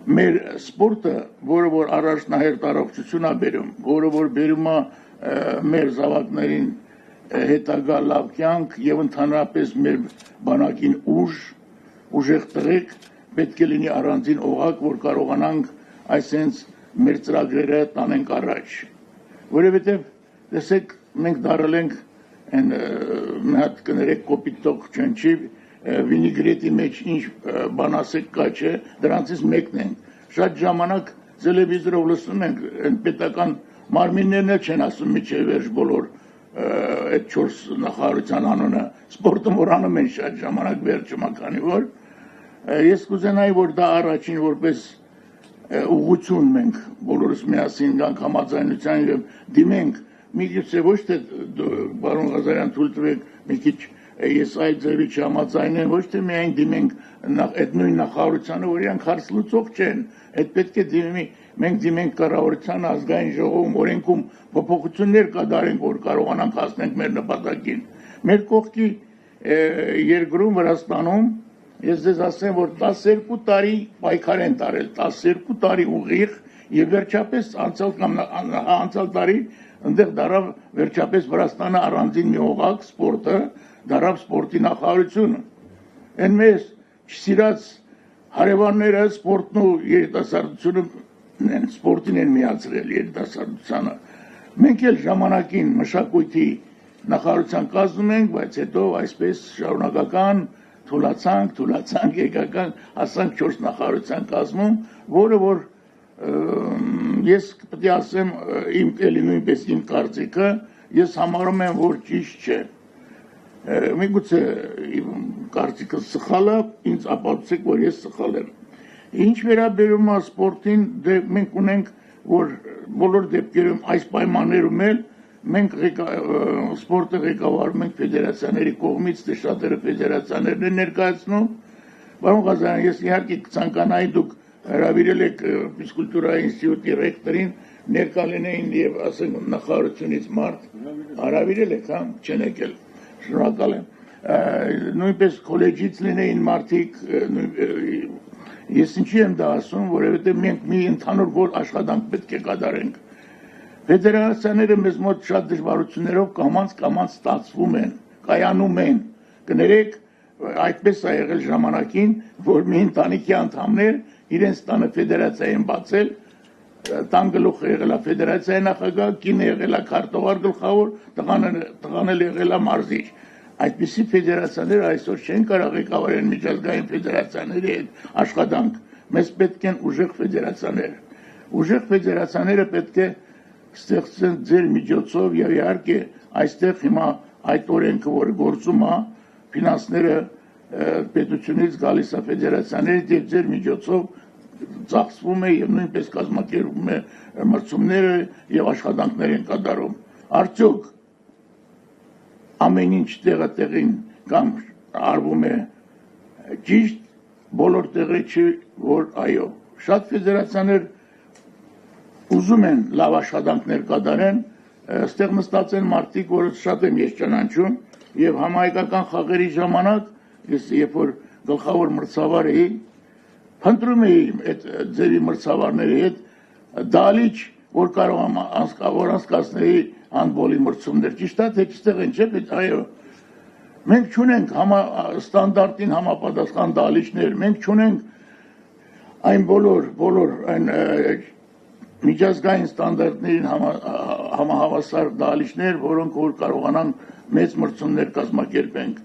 մեր սպորտը, որը որ առաջնահերթ առողջություն է բերում, որը որ բերում է մեր զավակներին հետագա լավ կյանք եւ ընդհանրապես մեր բանակին ուժեղ տղեկ պետք է լինի առանձին օղակ, որ կարողանանք այսենց մեր ծրագրերը տանենք առաջ, որովհետեւ տեսեք մենք դարել ենք մի հատ կներեք կոպիտ տող չնչի վինիգրետի մեջ ինչ բան ասեք կա չէ, դրանցից մեկն են շատ ժամանակ տելևիզորով լսում ենք այն պետական մարմիններն էլ չեն ասում միջև վերջ բոլոր այդ 4 նախարարության անունը սպորտը մոռանում են շատ ժամանակ վերջում քանի որ ես կուզենայի որ դա առաջին որպես ուղղություն մենք բոլորս միասին գանք համաձայնության եւ դիմենք միգուցե ոչ թե բարոն Ղազարյան թույլ տվեք մի քիչ ես այդ ձևի չհամաձայնեմ ոչ թե միայն դիմենք այդ նույն նախարարությանը որ իրանք հարց լուծող չեն այդ պետք է դիմի մենք դիմենք կառավարության ազգային ժողովում օրենքում փոփոխություններ կատարենք որ կարողանանք հասնենք մեր նպատակին մեր կողքի երկրում Վրաստանում ես ձեզ ասեմ որ 12 տարի պայքար են տարել 12 տարի ուղիղ եւ վերջապես անցյալ տարի այնտեղ դարավ վերջապես Վրաստանը առանձին մի օղակ սպորտը դարավ սպորտի նախարարությունը այն մեզ չսիրած հարևանները սպորտն ու երիտասարդությունը սպորտին են միացրել երիտասարդությանը մենք էլ ժամանակին մշակույթի նախարարության կազմում ենք բայց հետո այսպես շարունակական թուլացանք եկական հասանք 4 նախարարության կազմում որը որ ես պետք է ասեմ իմ էլի նույնպես իմ կարծիքը ես համարում եմ որ ճիշտ չէ միգուցե կարծիքը սխալ է ինձ ապացուցեք որ ես սխալ եմ ինչ վերաբերում է սպորտին մենք ունենք որ բոլոր դեպքերում այս պայմաններում էլ մենք սպորտը ղեկավարում ենք ֆեդերացիաների կողմից դե շատերը ֆեդերացիաներն են ներկայացնում բարոն Ղազարյան ես իհարկե կցանկանայի դուք հրավիրել եք ֆիզկուլտուրայի ինստիտուտի ռեկտորին ներկա լինեին եւ ասենք նախարարությունից մարդ հրավիրել եք հա չեն եկել շնորհակալ եմ նույնպես քոլեջից լինեին մարդիկ ես ինչի եմ դա ասում որովհետեւ մենք մի ընդհանուր որ աշխատանք պետք է կատարենք ֆեդերացիաները մեզ մոտ շատ դժվարություններով կամած ստացվում են կայանում են կներեք այդպես է եղել ժամանակին որ մի ընտանիքի անդամներ իրենց տանը ֆեդերացիա են բացել տան գլուխը եղել է ֆեդերացիայի նախագահ կինը եղել է քարտուղար գլխավոր տղան էլ եղել է մարզիչ այդպիսի ֆեդերացիաներ այսօր չեն կարող ղեկավարել միջազգային ֆեդերացիաների հետ աշխատանք մեզ պետք են ուժեղ ֆեդերացիաները պետք է ստեղծեն ձեր միջոցով եւ իհարկե այստեղ հիմա այդ օրենքը որ գործում է ֆինանսները պետությունից գալիս է ֆեդերացիաներից եւ ձեր միջոցով ծախսվում է եւ նույնպես կազմակերպվում է մրցումները եւ աշխատանքներ են կատարում արդյոք ամեն ինչ տեղին կամ արվում է ճիշտ բոլոր տեղի չի որ այո շատ ֆեդերացիաներ ուզում են լավ աշխատանքներ կատարեն այստեղ նստած են մարդիկ որը շատ եմ ես ճանաչում եւ համահայկական խաղերի ժամանակ ես երբ որ գլխավոր մրցավար էի փնտրում էի այդ ձևի մրցավարների հետ դալիչ որ կարող եմ անցկացնել հանդբոլի մրցումներ ճիշտ է թե այստեղ են չէ այո մենք չունենք ստանդարտին համապատասխան դալիչներ մենք չունենք այն բոլոր այն միջազգային ստանդարտներին համահավասար դալիչներ որոնք որ կարողանան մեծ մրցումներ կազմակերպենք